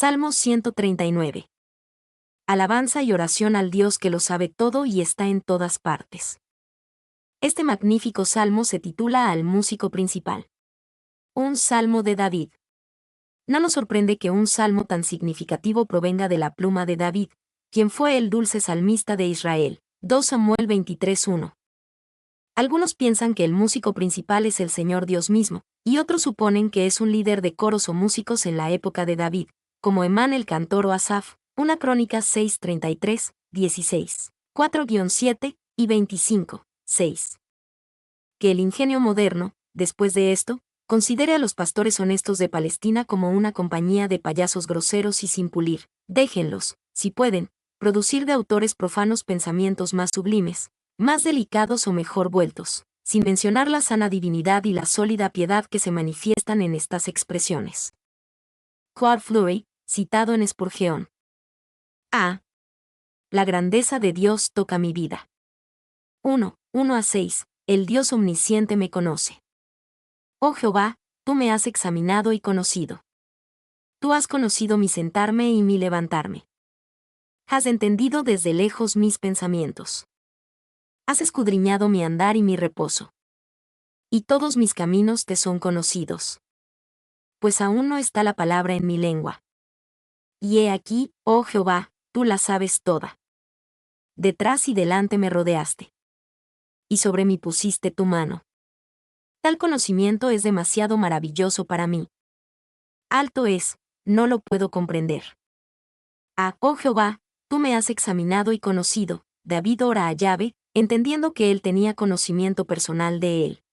Salmo 139. Alabanza y oración al Dios que lo sabe todo y está en todas partes. Este magnífico salmo se titula Al músico principal. Un salmo de David. No nos sorprende que un salmo tan significativo provenga de la pluma de David, quien fue el dulce salmista de Israel. 2 Samuel 23:1. Algunos piensan que el músico principal es el Señor Dios mismo, y otros suponen que es un líder de coros o músicos en la época de David, como Emán el cantor o Asaf, 1 Crónicas 6:33, 16, 4-7 y 25, 6. Que el ingenio moderno, después de esto, considere a los pastores honestos de Palestina como una compañía de payasos groseros y sin pulir. Déjenlos, si pueden, producir de autores profanos pensamientos más sublimes, más delicados o mejor vueltos, sin mencionar la sana divinidad y la sólida piedad que se manifiestan en estas expresiones. Claude Fleury, citado en Spurgeon. A. La grandeza de Dios toca mi vida. 1:1-6. El Dios omnisciente me conoce. Oh Jehová, tú me has examinado y conocido. Tú has conocido mi sentarme y mi levantarme. Has entendido desde lejos mis pensamientos. Has escudriñado mi andar y mi reposo. Y todos mis caminos te son conocidos. Pues aún no está la palabra en mi lengua. Y he aquí, oh Jehová, tú la sabes toda. Detrás y delante me rodeaste. Y sobre mí pusiste tu mano. Tal conocimiento es demasiado maravilloso para mí. Alto es, no lo puedo comprender. Oh Jehová, tú me has examinado y conocido. David ora a Yahvé, entendiendo que él tenía conocimiento personal de él.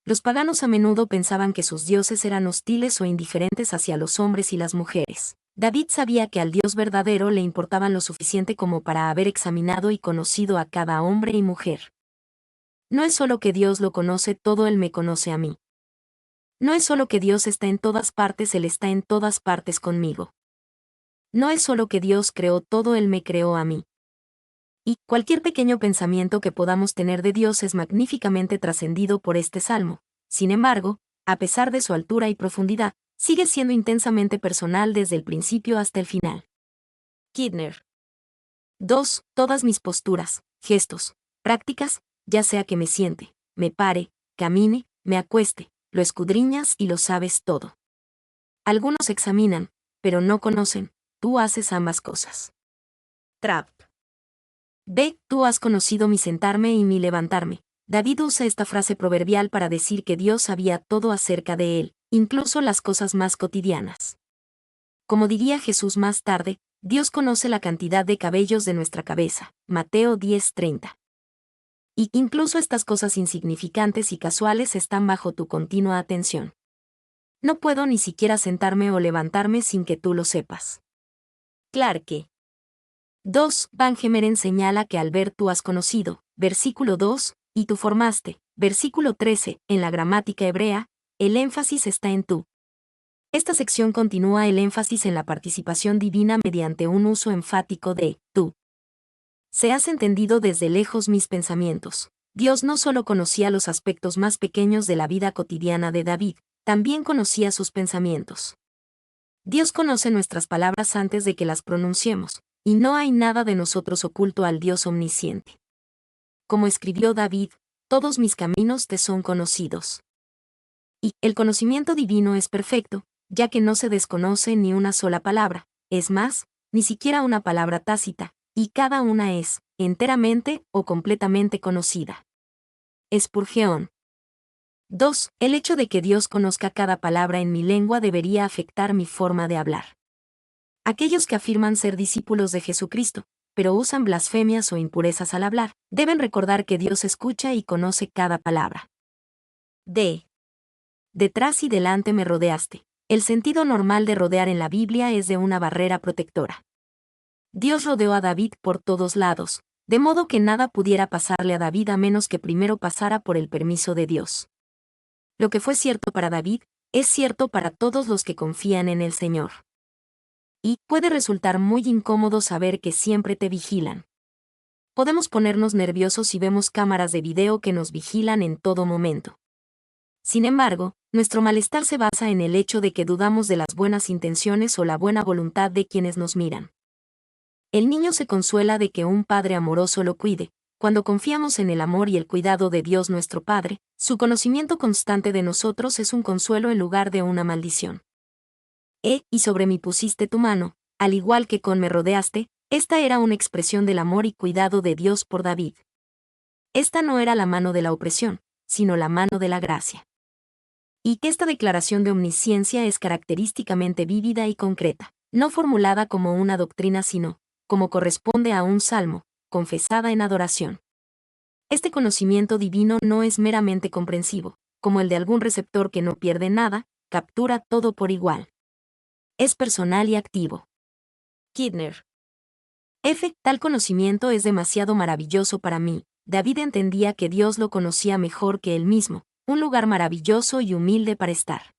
Los paganos a menudo pensaban que sus dioses eran hostiles o indiferentes hacia los hombres y las mujeres. David sabía que al Dios verdadero le importaban lo suficiente como para haber examinado y conocido a cada hombre y mujer. No es solo que Dios lo conoce todo, Él me conoce a mí. No es solo que Dios está en todas partes, Él está en todas partes conmigo. No es solo que Dios creó todo, Él me creó a mí. Y cualquier pequeño pensamiento que podamos tener de Dios es magníficamente trascendido por este salmo. Sin embargo, a pesar de su altura y profundidad, sigue siendo intensamente personal desde el principio hasta el final. Kidner. 2. Todas mis posturas, gestos, prácticas, ya sea que me siente, me pare, camine, me acueste, lo escudriñas y lo sabes todo. Algunos examinan, pero no conocen, tú haces ambas cosas. Trapp. B. Tú has conocido mi sentarme y mi levantarme. David usa esta frase proverbial para decir que Dios sabía todo acerca de él, incluso las cosas más cotidianas. Como diría Jesús más tarde, Dios conoce la cantidad de cabellos de nuestra cabeza. Mateo 10:30. Y incluso estas cosas insignificantes y casuales están bajo tu continua atención. No puedo ni siquiera sentarme o levantarme sin que tú lo sepas. Clarke. 2. Van Gemeren señala que al ver tú has conocido, versículo 2, y tú formaste, versículo 13, en la gramática hebrea, el énfasis está en tú. Esta sección continúa el énfasis en la participación divina mediante un uso enfático de tú. Se has entendido desde lejos mis pensamientos. Dios no solo conocía los aspectos más pequeños de la vida cotidiana de David, también conocía sus pensamientos. Dios conoce nuestras palabras antes de que las pronunciemos, y no hay nada de nosotros oculto al Dios omnisciente. Como escribió David, todos mis caminos te son conocidos. Y el conocimiento divino es perfecto, ya que no se desconoce ni una sola palabra, es más, ni siquiera una palabra tácita, y cada una es, enteramente o completamente conocida. Spurgeon. 2. El hecho de que Dios conozca cada palabra en mi lengua debería afectar mi forma de hablar. Aquellos que afirman ser discípulos de Jesucristo, pero usan blasfemias o impurezas al hablar, deben recordar que Dios escucha y conoce cada palabra. D. Detrás y delante me rodeaste. El sentido normal de rodear en la Biblia es de una barrera protectora. Dios rodeó a David por todos lados, de modo que nada pudiera pasarle a David a menos que primero pasara por el permiso de Dios. Lo que fue cierto para David, es cierto para todos los que confían en el Señor. Y puede resultar muy incómodo saber que siempre te vigilan. Podemos ponernos nerviosos si vemos cámaras de video que nos vigilan en todo momento. Sin embargo, nuestro malestar se basa en el hecho de que dudamos de las buenas intenciones o la buena voluntad de quienes nos miran. El niño se consuela de que un padre amoroso lo cuide. Cuando confiamos en el amor y el cuidado de Dios nuestro Padre, su conocimiento constante de nosotros es un consuelo en lugar de una maldición. Y sobre mí pusiste tu mano, al igual que con me rodeaste, esta era una expresión del amor y cuidado de Dios por David. Esta no era la mano de la opresión, sino la mano de la gracia. Y que esta declaración de omnisciencia es característicamente vívida y concreta, no formulada como una doctrina sino, como corresponde a un salmo, confesada en adoración. Este conocimiento divino no es meramente comprensivo, como el de algún receptor que no pierde nada, captura todo por igual. Es personal y activo. Kidner. Tal conocimiento es demasiado maravilloso para mí. David entendía que Dios lo conocía mejor que él mismo, un lugar maravilloso y humilde para estar.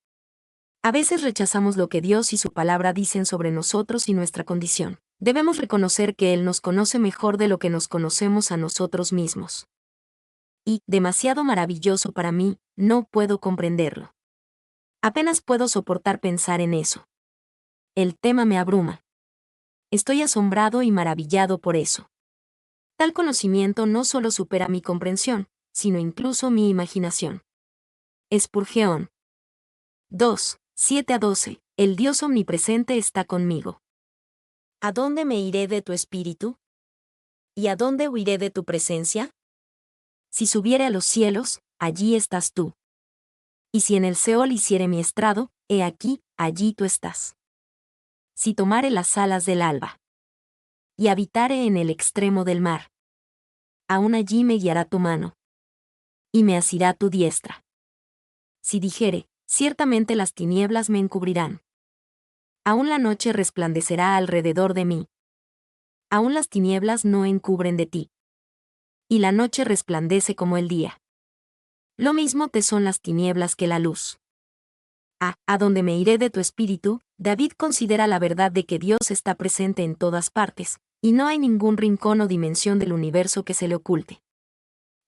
A veces rechazamos lo que Dios y su palabra dicen sobre nosotros y nuestra condición. Debemos reconocer que Él nos conoce mejor de lo que nos conocemos a nosotros mismos. Y, demasiado maravilloso para mí, no puedo comprenderlo. Apenas puedo soportar pensar en eso. El tema me abruma. Estoy asombrado y maravillado por eso. Tal conocimiento no solo supera mi comprensión, sino incluso mi imaginación. Spurgeon. 2, 7-12. El Dios omnipresente está conmigo. ¿A dónde me iré de tu espíritu? ¿Y a dónde huiré de tu presencia? Si subiere a los cielos, allí estás tú. Y si en el Seol hiciere mi estrado, he aquí, allí tú estás. Si tomare las alas del alba, y habitare en el extremo del mar, aún allí me guiará tu mano, y me asirá tu diestra. Si dijere, ciertamente las tinieblas me encubrirán. Aún la noche resplandecerá alrededor de mí. Aún las tinieblas no encubren de ti. Y la noche resplandece como el día. Lo mismo te son las tinieblas que la luz. ¿A dónde me iré de tu espíritu? David considera la verdad de que Dios está presente en todas partes, y no hay ningún rincón o dimensión del universo que se le oculte.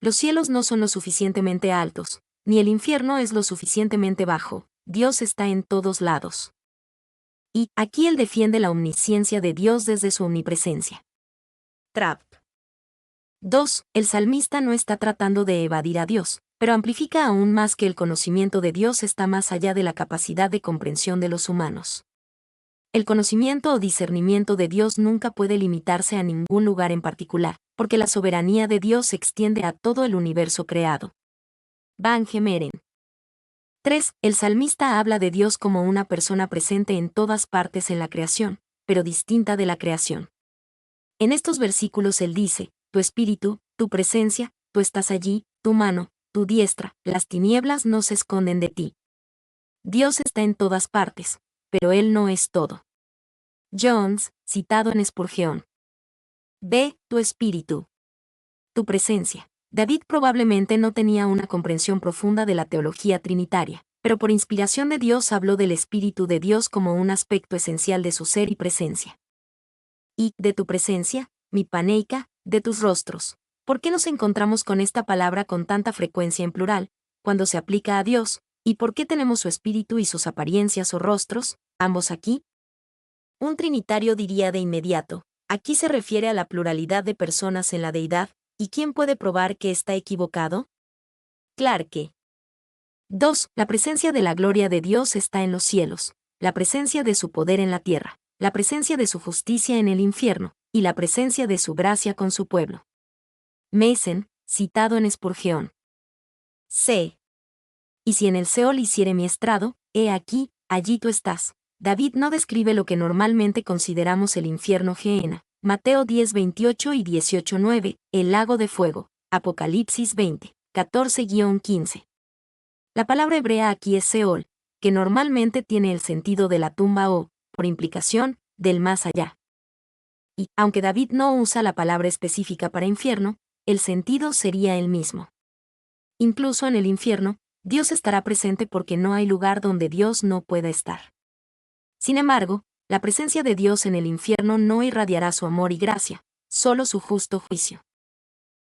Los cielos no son lo suficientemente altos, ni el infierno es lo suficientemente bajo, Dios está en todos lados. Y aquí él defiende la omnisciencia de Dios desde su omnipresencia. Trapp. 2. El salmista no está tratando de evadir a Dios, pero amplifica aún más que el conocimiento de Dios está más allá de la capacidad de comprensión de los humanos. El conocimiento o discernimiento de Dios nunca puede limitarse a ningún lugar en particular, porque la soberanía de Dios se extiende a todo el universo creado. Van Gemeren. 3. El salmista habla de Dios como una persona presente en todas partes en la creación, pero distinta de la creación. En estos versículos él dice, tu espíritu, tu presencia, tú estás allí, tu mano, tu diestra, las tinieblas no se esconden de ti. Dios está en todas partes, pero Él no es todo. Jones, citado en Spurgeon. B. Tu espíritu. Tu presencia. David probablemente no tenía una comprensión profunda de la teología trinitaria, pero por inspiración de Dios habló del Espíritu de Dios como un aspecto esencial de su ser y presencia. Y, de tu presencia, mi paneica, de tus rostros. ¿Por qué nos encontramos con esta palabra con tanta frecuencia en plural, cuando se aplica a Dios, y por qué tenemos su espíritu y sus apariencias o rostros, ambos aquí? Un trinitario diría de inmediato, aquí se refiere a la pluralidad de personas en la deidad, ¿y quién puede probar que está equivocado? Clarke. 2. La presencia de la gloria de Dios está en los cielos, la presencia de su poder en la tierra, la presencia de su justicia en el infierno, y la presencia de su gracia con su pueblo. Mason, citado en Spurgeon. C. Y si en el Seol hiciere mi estrado, he aquí, allí tú estás. David no describe lo que normalmente consideramos el infierno Gehenna. Mateo 10:28 y 18:9, el lago de fuego. Apocalipsis 20, 14-15. La palabra hebrea aquí es Seol, que normalmente tiene el sentido de la tumba o, por implicación, del más allá. Y, aunque David no usa la palabra específica para infierno, el sentido sería el mismo. Incluso en el infierno, Dios estará presente porque no hay lugar donde Dios no pueda estar. Sin embargo, la presencia de Dios en el infierno no irradiará su amor y gracia, solo su justo juicio.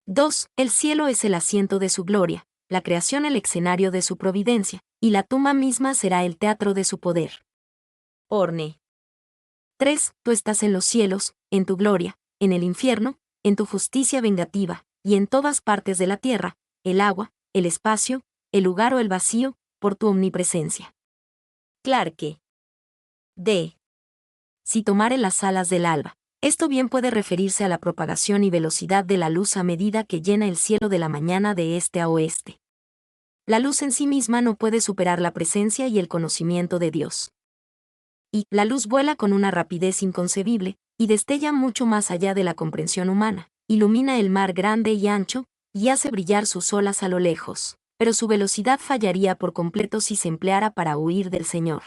2. El cielo es el asiento de su gloria, la creación el escenario de su providencia, y la tumba misma será el teatro de su poder. Orne. 3. Tú estás en los cielos, en tu gloria, en el infierno, en tu justicia vengativa, y en todas partes de la tierra, el agua, el espacio, el lugar o el vacío, por tu omnipresencia. Clarke. D. Si tomare las alas del alba. Esto bien puede referirse a la propagación y velocidad de la luz a medida que llena el cielo de la mañana de este a oeste. La luz en sí misma no puede superar la presencia y el conocimiento de Dios. Y la luz vuela con una rapidez inconcebible, y destella mucho más allá de la comprensión humana, ilumina el mar grande y ancho, y hace brillar sus olas a lo lejos, pero su velocidad fallaría por completo si se empleara para huir del Señor.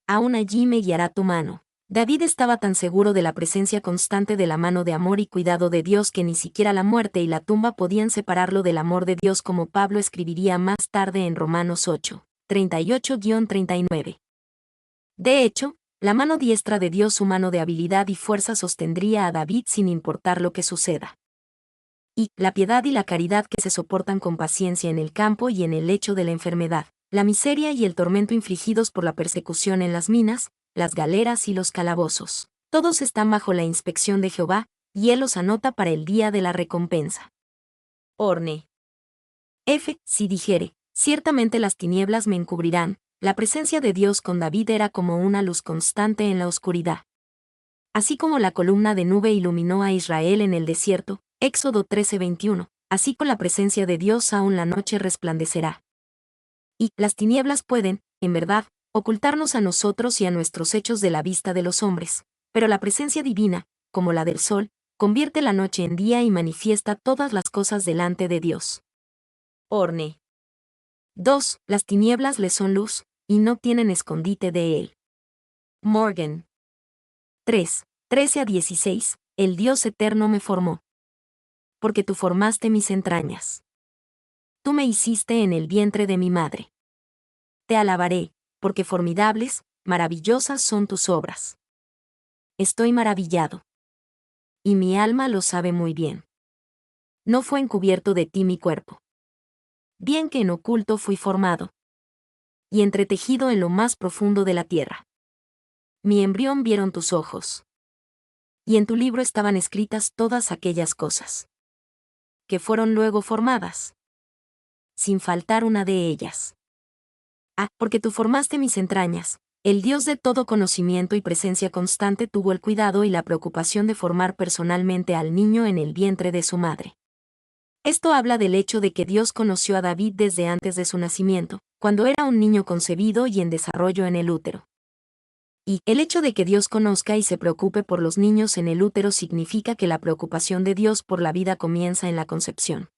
Aún allí me guiará tu mano. David estaba tan seguro de la presencia constante de la mano de amor y cuidado de Dios que ni siquiera la muerte y la tumba podían separarlo del amor de Dios, como Pablo escribiría más tarde en Romanos 8, 38-39. De hecho, la mano diestra de Dios, su mano de habilidad y fuerza, sostendría a David sin importar lo que suceda. Y la piedad y la caridad que se soportan con paciencia en el campo y en el lecho de la enfermedad, la miseria y el tormento infligidos por la persecución en las minas, las galeras y los calabozos. Todos están bajo la inspección de Jehová, y él los anota para el día de la recompensa. Orne. Si dijere, ciertamente las tinieblas me encubrirán, la presencia de Dios con David era como una luz constante en la oscuridad. Así como la columna de nube iluminó a Israel en el desierto, Éxodo 13:21, así con la presencia de Dios aún la noche resplandecerá. Y las tinieblas pueden, en verdad, ocultarnos a nosotros y a nuestros hechos de la vista de los hombres, pero la presencia divina, como la del sol, convierte la noche en día y manifiesta todas las cosas delante de Dios. Orne. 2. Las tinieblas le son luz, y no tienen escondite de él. Morgan. 3. 13-16. El Dios eterno me formó. Porque tú formaste mis entrañas. Tú me hiciste en el vientre de mi madre. Te alabaré, porque formidables, maravillosas son tus obras. Estoy maravillado. Y mi alma lo sabe muy bien. No fue encubierto de ti mi cuerpo. Bien que en oculto fui formado. Y entretejido en lo más profundo de la tierra. Mi embrión vieron tus ojos. Y en tu libro estaban escritas todas aquellas cosas. Que fueron luego formadas. Sin faltar una de ellas. Porque tú formaste mis entrañas. El Dios de todo conocimiento y presencia constante tuvo el cuidado y la preocupación de formar personalmente al niño en el vientre de su madre. Esto habla del hecho de que Dios conoció a David desde antes de su nacimiento, cuando era un niño concebido y en desarrollo en el útero. Y el hecho de que Dios conozca y se preocupe por los niños en el útero significa que la preocupación de Dios por la vida comienza en la concepción.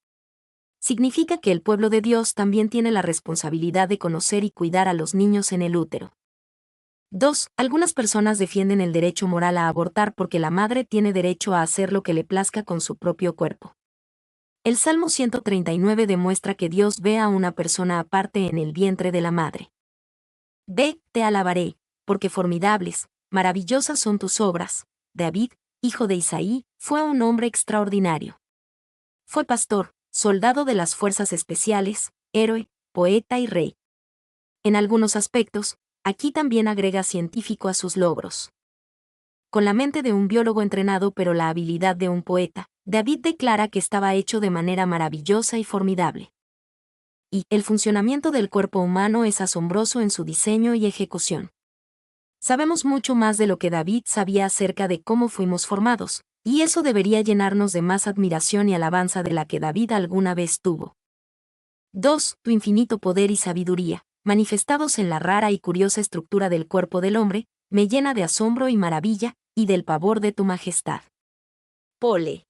Significa que el pueblo de Dios también tiene la responsabilidad de conocer y cuidar a los niños en el útero. 2. Algunas personas defienden el derecho moral a abortar porque la madre tiene derecho a hacer lo que le plazca con su propio cuerpo. El Salmo 139 demuestra que Dios ve a una persona aparte en el vientre de la madre. Te alabaré, porque formidables, maravillosas son tus obras. David, hijo de Isaí, fue un hombre extraordinario. Fue pastor, soldado de las fuerzas especiales, héroe, poeta y rey. En algunos aspectos, aquí también agrega científico a sus logros. Con la mente de un biólogo entrenado pero la habilidad de un poeta, David declara que estaba hecho de manera maravillosa y formidable. Y el funcionamiento del cuerpo humano es asombroso en su diseño y ejecución. Sabemos mucho más de lo que David sabía acerca de cómo fuimos formados, y eso debería llenarnos de más admiración y alabanza de la que David alguna vez tuvo. 2. Tu infinito poder y sabiduría, manifestados en la rara y curiosa estructura del cuerpo del hombre, me llena de asombro y maravilla, y del pavor de tu majestad. Pole.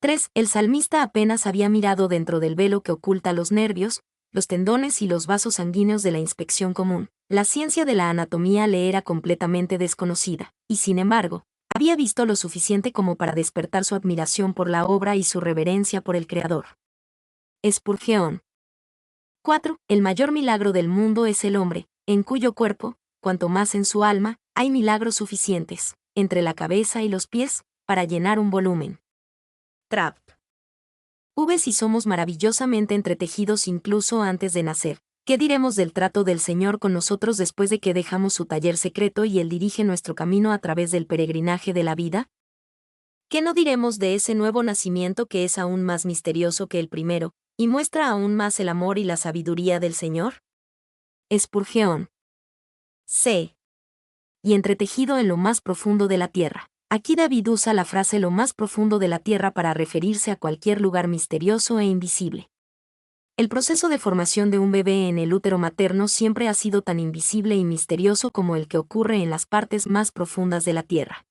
3. El salmista apenas había mirado dentro del velo que oculta los nervios, los tendones y los vasos sanguíneos de la inspección común. La ciencia de la anatomía le era completamente desconocida, y sin embargo, había visto lo suficiente como para despertar su admiración por la obra y su reverencia por el Creador. Spurgeon. 4. El mayor milagro del mundo es el hombre, en cuyo cuerpo, cuanto más en su alma, hay milagros suficientes, entre la cabeza y los pies, para llenar un volumen. Trapp. Si somos maravillosamente entretejidos incluso antes de nacer, ¿qué diremos del trato del Señor con nosotros después de que dejamos su taller secreto y Él dirige nuestro camino a través del peregrinaje de la vida? ¿Qué no diremos de ese nuevo nacimiento que es aún más misterioso que el primero, y muestra aún más el amor y la sabiduría del Señor? Spurgeon. C. Y entretejido en lo más profundo de la tierra. Aquí David usa la frase lo más profundo de la tierra para referirse a cualquier lugar misterioso e invisible. El proceso de formación de un bebé en el útero materno siempre ha sido tan invisible y misterioso como el que ocurre en las partes más profundas de la tierra.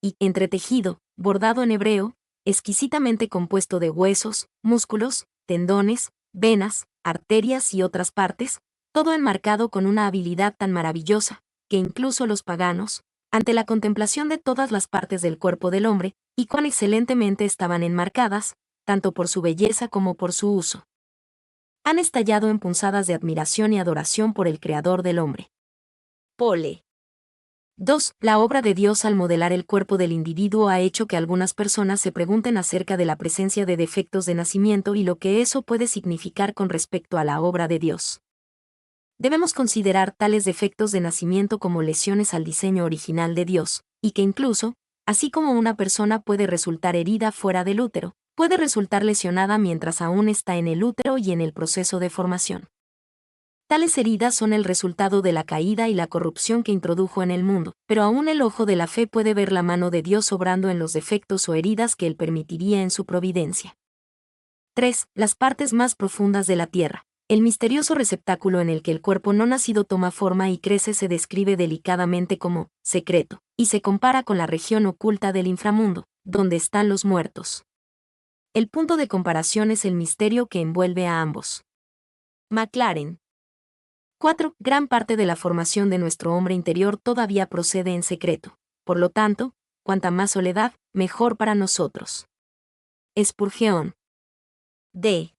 Y entretejido, bordado en hebreo, exquisitamente compuesto de huesos, músculos, tendones, venas, arterias y otras partes, todo enmarcado con una habilidad tan maravillosa, que incluso los paganos, ante la contemplación de todas las partes del cuerpo del hombre, y cuán excelentemente estaban enmarcadas, tanto por su belleza como por su uso, han estallado en punzadas de admiración y adoración por el Creador del hombre. Pole. 2. La obra de Dios al modelar el cuerpo del individuo ha hecho que algunas personas se pregunten acerca de la presencia de defectos de nacimiento y lo que eso puede significar con respecto a la obra de Dios. Debemos considerar tales defectos de nacimiento como lesiones al diseño original de Dios, y que incluso, así como una persona puede resultar herida fuera del útero, puede resultar lesionada mientras aún está en el útero y en el proceso de formación. Tales heridas son el resultado de la caída y la corrupción que introdujo en el mundo, pero aún el ojo de la fe puede ver la mano de Dios obrando en los defectos o heridas que Él permitiría en su providencia. 3. Las partes más profundas de la tierra. El misterioso receptáculo en el que el cuerpo no nacido toma forma y crece se describe delicadamente como secreto, y se compara con la región oculta del inframundo, donde están los muertos. El punto de comparación es el misterio que envuelve a ambos. Maclaren. 4. Gran parte de la formación de nuestro hombre interior todavía procede en secreto. Por lo tanto, cuanta más soledad, mejor para nosotros. Spurgeon. D.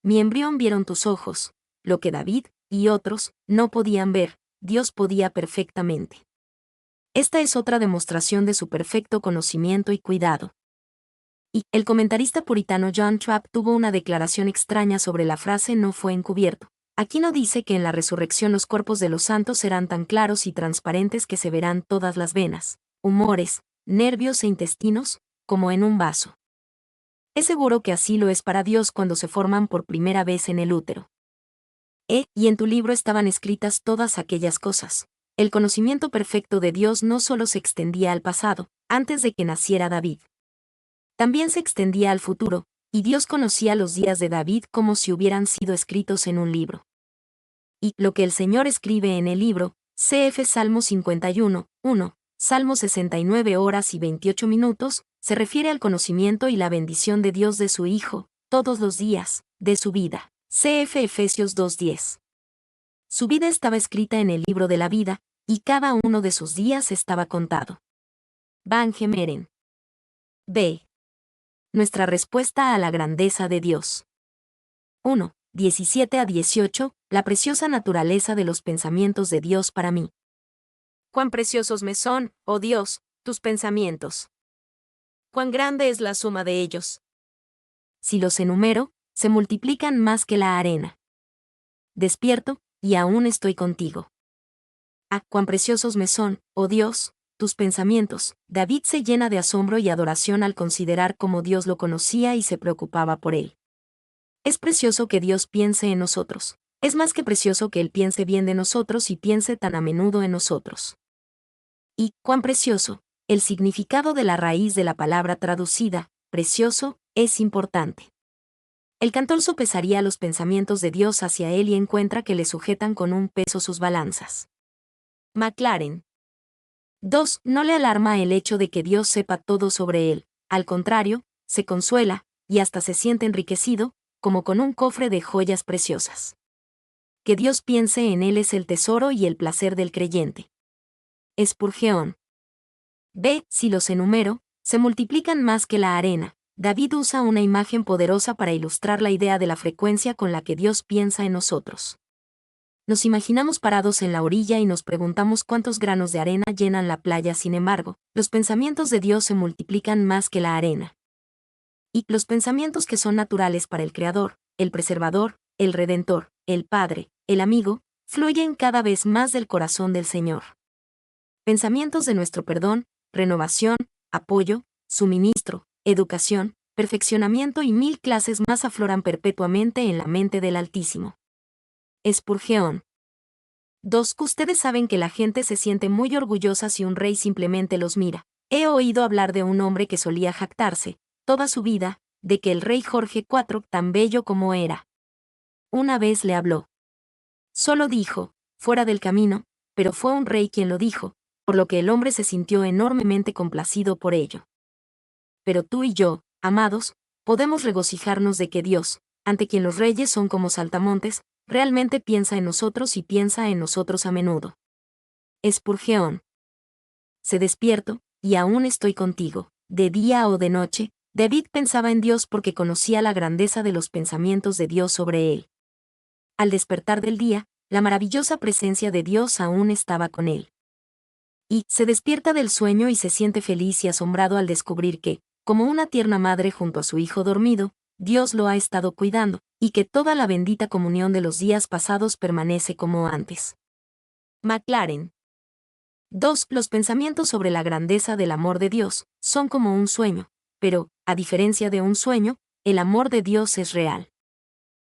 Mi embrión vieron tus ojos, lo que David, y otros, no podían ver, Dios podía perfectamente. Esta es otra demostración de su perfecto conocimiento y cuidado. Y, el comentarista puritano John Trapp tuvo una declaración extraña sobre la frase no fue encubierto. Aquí no dice que en la resurrección los cuerpos de los santos serán tan claros y transparentes que se verán todas las venas, humores, nervios e intestinos, como en un vaso. Es seguro que así lo es para Dios cuando se forman por primera vez en el útero. Y en tu libro estaban escritas todas aquellas cosas. El conocimiento perfecto de Dios no solo se extendía al pasado, antes de que naciera David. También se extendía al futuro, y Dios conocía los días de David como si hubieran sido escritos en un libro. Y lo que el Señor escribe en el libro, cf. Salmo 51, 1, Salmo 69 horas y 28 minutos, se refiere al conocimiento y la bendición de Dios de su Hijo, todos los días, de su vida. Cf. Efesios 2:10. Su vida estaba escrita en el libro de la vida, y cada uno de sus días estaba contado. Van Gemeren. B. Nuestra respuesta a la grandeza de Dios. 1. 17 a 18. La preciosa naturaleza de los pensamientos de Dios para mí. Cuán preciosos me son, oh Dios, tus pensamientos. Cuán grande es la suma de ellos. Si los enumero, se multiplican más que la arena. Despierto, y aún estoy contigo. Cuán preciosos me son, oh Dios, tus pensamientos. David se llena de asombro y adoración al considerar cómo Dios lo conocía y se preocupaba por él. Es precioso que Dios piense en nosotros. Es más que precioso que Él piense bien de nosotros y piense tan a menudo en nosotros. Y, cuán precioso, el significado de la raíz de la palabra traducida, precioso, es importante. El cantor sopesaría los pensamientos de Dios hacia él y encuentra que le sujetan con un peso sus balanzas. Maclaren. 2. No le alarma el hecho de que Dios sepa todo sobre él, al contrario, se consuela, y hasta se siente enriquecido, como con un cofre de joyas preciosas. Que Dios piense en él es el tesoro y el placer del creyente. Spurgeon. B. Si los enumero, se multiplican más que la arena. David usa una imagen poderosa para ilustrar la idea de la frecuencia con la que Dios piensa en nosotros. Nos imaginamos parados en la orilla y nos preguntamos cuántos granos de arena llenan la playa. Sin embargo, los pensamientos de Dios se multiplican más que la arena. Y los pensamientos que son naturales para el Creador, el Preservador, el Redentor, el Padre, el Amigo, fluyen cada vez más del corazón del Señor. Pensamientos de nuestro perdón, renovación, apoyo, suministro, educación, perfeccionamiento y 1000 clases más afloran perpetuamente en la mente del Altísimo. Spurgeon. 2. Ustedes saben que la gente se siente muy orgullosa si un rey simplemente los mira. He oído hablar de un hombre que solía jactarse, toda su vida, de que el rey Jorge IV, tan bello como era. Una vez le habló. Solo dijo, fuera del camino, pero fue un rey quien lo dijo, por lo que el hombre se sintió enormemente complacido por ello. Pero tú y yo, amados, podemos regocijarnos de que Dios, ante quien los reyes son como saltamontes, realmente piensa en nosotros y piensa en nosotros a menudo. Spurgeon. Se despierto, y aún estoy contigo, de día o de noche. David pensaba en Dios porque conocía la grandeza de los pensamientos de Dios sobre él. Al despertar del día, la maravillosa presencia de Dios aún estaba con él. Y se despierta del sueño y se siente feliz y asombrado al descubrir que, como una tierna madre junto a su hijo dormido, Dios lo ha estado cuidando, y que toda la bendita comunión de los días pasados permanece como antes. Maclaren. 2. Los pensamientos sobre la grandeza del amor de Dios son como un sueño, pero, a diferencia de un sueño, el amor de Dios es real.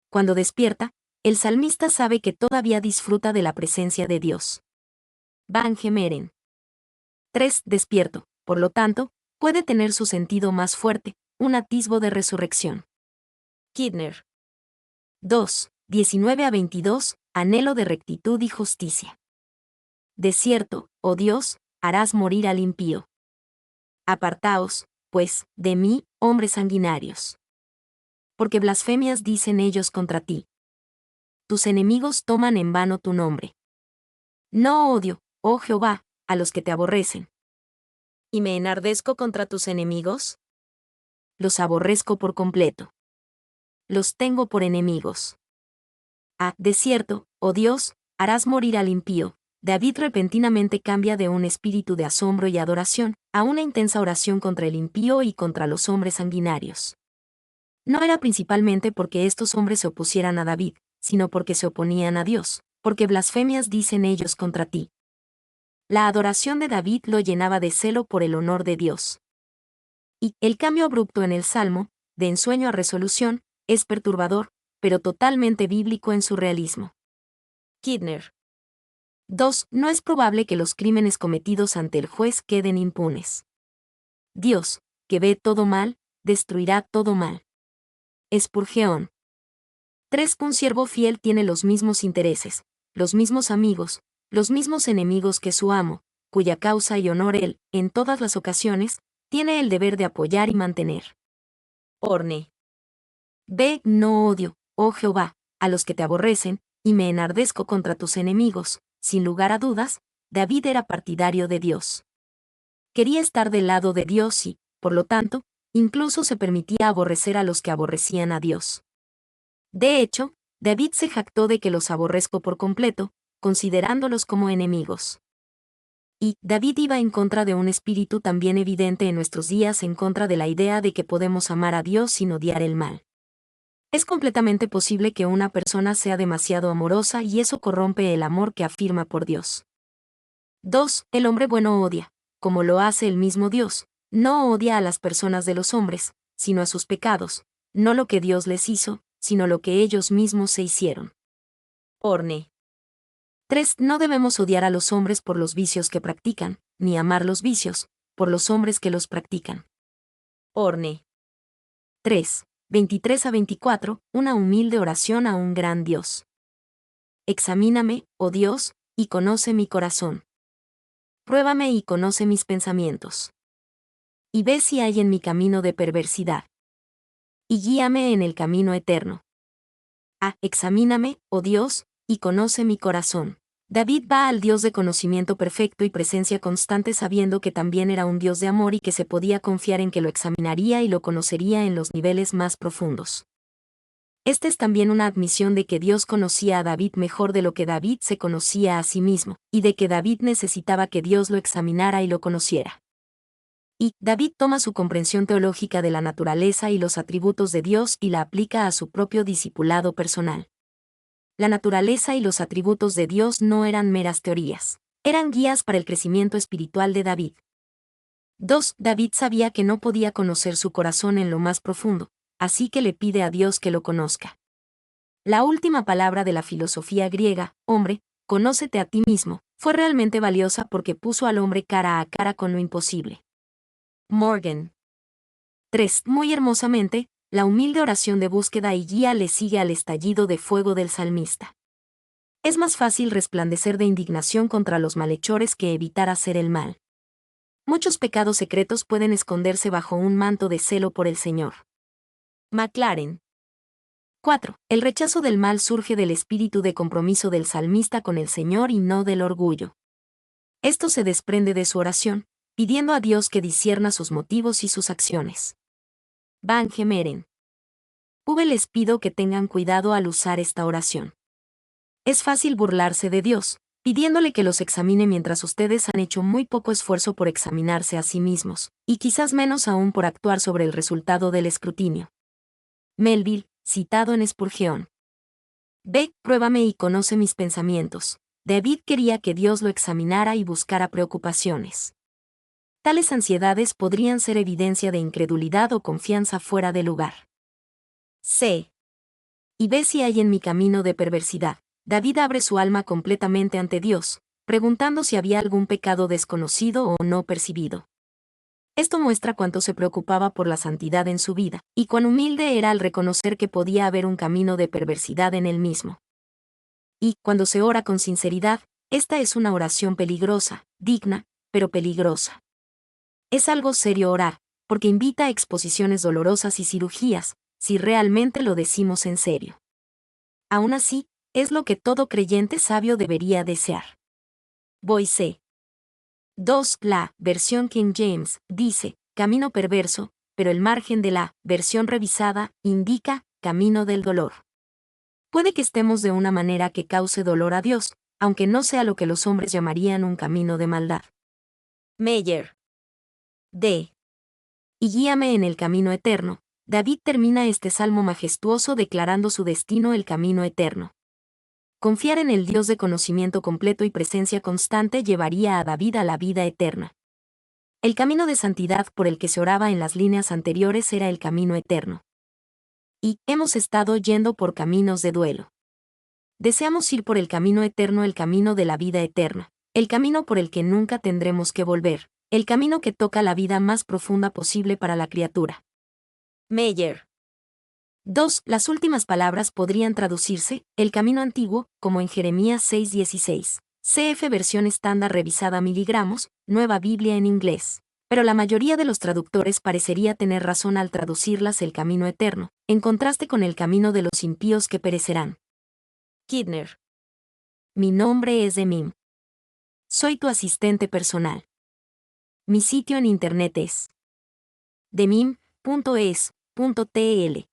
Cuando despierta, el salmista sabe que todavía disfruta de la presencia de Dios. Van Gemeren. 3. Despierto, por lo tanto, puede tener su sentido más fuerte, un atisbo de resurrección. Kidner. 2. 19-22, anhelo de rectitud y justicia. De cierto, oh Dios, harás morir al impío. Apartaos, pues, de mí, hombres sanguinarios. Porque blasfemias dicen ellos contra ti. Tus enemigos toman en vano tu nombre. No odio, oh Jehová, a los que te aborrecen. ¿Y me enardezco contra tus enemigos? Los aborrezco por completo. Los tengo por enemigos. De cierto, oh Dios, harás morir al impío. David repentinamente cambia de un espíritu de asombro y adoración a una intensa oración contra el impío y contra los hombres sanguinarios. No era principalmente porque estos hombres se opusieran a David, sino porque se oponían a Dios, porque blasfemias dicen ellos contra ti. La adoración de David lo llenaba de celo por el honor de Dios. Y el cambio abrupto en el Salmo, de ensueño a resolución, es perturbador, pero totalmente bíblico en su realismo. Kidner. 2. No es probable que los crímenes cometidos ante el juez queden impunes. Dios, que ve todo mal, destruirá todo mal. Spurgeon. 3. Un siervo fiel tiene los mismos intereses, los mismos amigos, los mismos enemigos que su amo, cuya causa y honor él, en todas las ocasiones, tiene el deber de apoyar y mantener. Orne. Ve, no odio, oh Jehová, a los que te aborrecen, y me enardezco contra tus enemigos. Sin lugar a dudas, David era partidario de Dios. Quería estar del lado de Dios y, por lo tanto, incluso se permitía aborrecer a los que aborrecían a Dios. De hecho, David se jactó de que los aborrezco por completo, considerándolos como enemigos. Y David iba en contra de un espíritu también evidente en nuestros días, en contra de la idea de que podemos amar a Dios sin odiar el mal. Es completamente posible que una persona sea demasiado amorosa y eso corrompe el amor que afirma por Dios. 2. El hombre bueno odia, como lo hace el mismo Dios, no odia a las personas de los hombres, sino a sus pecados, no lo que Dios les hizo, sino lo que ellos mismos se hicieron. Orne. 3. No debemos odiar a los hombres por los vicios que practican, ni amar los vicios, por los hombres que los practican. Orne. 3. 23-24, una humilde oración a un gran Dios. Examíname, oh Dios, y conoce mi corazón. Pruébame y conoce mis pensamientos. Y ve si hay en mi camino de perversidad. Y guíame en el camino eterno. Examíname, oh Dios, y conoce mi corazón. David va al Dios de conocimiento perfecto y presencia constante sabiendo que también era un Dios de amor y que se podía confiar en que lo examinaría y lo conocería en los niveles más profundos. Esta es también una admisión de que Dios conocía a David mejor de lo que David se conocía a sí mismo, y de que David necesitaba que Dios lo examinara y lo conociera. Y David toma su comprensión teológica de la naturaleza y los atributos de Dios y la aplica a su propio discipulado personal. La naturaleza y los atributos de Dios no eran meras teorías, eran guías para el crecimiento espiritual de David. 2. David sabía que no podía conocer su corazón en lo más profundo, así que le pide a Dios que lo conozca. La última palabra de la filosofía griega, hombre, conócete a ti mismo, fue realmente valiosa porque puso al hombre cara a cara con lo imposible. Morgan. 3. Muy hermosamente, la humilde oración de búsqueda y guía le sigue al estallido de fuego del salmista. Es más fácil resplandecer de indignación contra los malhechores que evitar hacer el mal. Muchos pecados secretos pueden esconderse bajo un manto de celo por el Señor. McLaren. 4. El rechazo del mal surge del espíritu de compromiso del salmista con el Señor y no del orgullo. Esto se desprende de su oración, pidiendo a Dios que discierna sus motivos y sus acciones. Van Gemeren. Les pido que tengan cuidado al usar esta oración. Es fácil burlarse de Dios, pidiéndole que los examine mientras ustedes han hecho muy poco esfuerzo por examinarse a sí mismos, y quizás menos aún por actuar sobre el resultado del escrutinio. Melville, citado en Spurgeon. Ve, pruébame y conoce mis pensamientos. David quería que Dios lo examinara y buscara preocupaciones. Tales ansiedades podrían ser evidencia de incredulidad o confianza fuera de lugar. C. Y ve si hay en mi camino de perversidad. David abre su alma completamente ante Dios, preguntando si había algún pecado desconocido o no percibido. Esto muestra cuánto se preocupaba por la santidad en su vida, y cuán humilde era al reconocer que podía haber un camino de perversidad en él mismo. Y, cuando se ora con sinceridad, esta es una oración peligrosa, digna, pero peligrosa. Es algo serio orar, porque invita a exposiciones dolorosas y cirugías, si realmente lo decimos en serio. Aún así, es lo que todo creyente sabio debería desear. Boyce. 2. La versión King James dice, camino perverso, pero el margen de la versión revisada indica, camino del dolor. Puede que estemos de una manera que cause dolor a Dios, aunque no sea lo que los hombres llamarían un camino de maldad. Meyer. D. Y guíame en el camino eterno. David termina este salmo majestuoso declarando su destino el camino eterno. Confiar en el Dios de conocimiento completo y presencia constante llevaría a David a la vida eterna. El camino de santidad por el que se oraba en las líneas anteriores era el camino eterno. Y hemos estado yendo por caminos de duelo. Deseamos ir por el camino eterno, el camino de la vida eterna, el camino por el que nunca tendremos que volver, el camino que toca la vida más profunda posible para la criatura. Meyer. 2. Las últimas palabras podrían traducirse, el camino antiguo, como en Jeremías 6:16. CF versión estándar revisada miligramos, Nueva Biblia en inglés. Pero la mayoría de los traductores parecería tener razón al traducirlas el camino eterno, en contraste con el camino de los impíos que perecerán. Kidner. Mi nombre es Demim. Soy tu asistente personal. Mi sitio en internet es demim.es.tl.